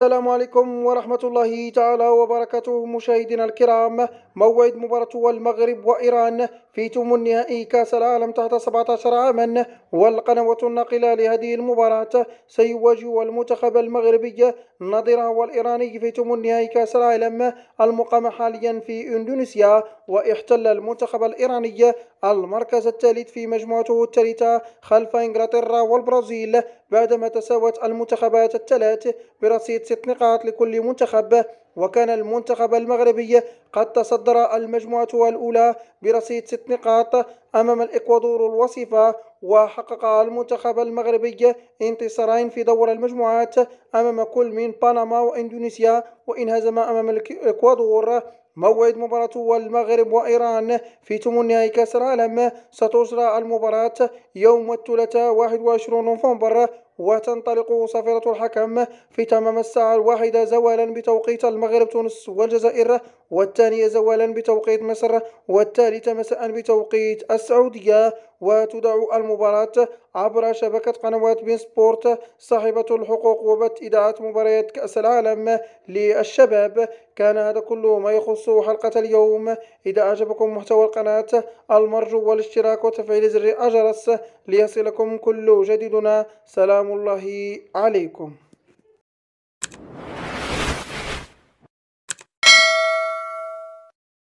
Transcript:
السلام عليكم ورحمة الله تعالى وبركاته مشاهدينا الكرام. موعد مباراة المغرب وإيران في ثمن النهائي كأس العالم تحت 17 عاما، والقنوات الناقلة لهذه المباراة سيواجه المنتخب المغربي نظيره والإيراني في ثمن نهائي كأس العالم المقام حاليا في إندونيسيا. واحتل المنتخب الإيراني المركز الثالث في مجموعته الثالثة خلف إنجلترا والبرازيل، بعدما تساوت المنتخبات الثلاث برصيد 6 نقاط لكل منتخب. وكان المنتخب المغربي قد تصدر المجموعة الأولى برصيد 6 نقاط أمام الإكوادور الوصيفة، وحقق المنتخب المغربي انتصارين في دور المجموعات أمام كل من بنما وإندونيسيا، وانهزم أمام الإكوادور. موعد مباراة المغرب وإيران في ثمن نهائي كأس العالم ستجرى المباراة يوم الثلاثاء 21 نوفمبر، وتنطلق صافرة الحكم في تمام الساعة 1 زوالا بتوقيت المغرب تونس والجزائر، والثانية زوالا بتوقيت مصر، والثالثة مساء بتوقيت السعودية. وتذاع المباراة عبر شبكة قنوات بين سبورت صاحبة الحقوق وبث إذاعة مباريات كأس العالم للشباب. كان هذا كله ما يخص حلقة اليوم. إذا أعجبكم محتوى القناة المرجو والاشتراك وتفعيل زر الجرس ليصلكم كل جديدنا. سلام الله عليكم.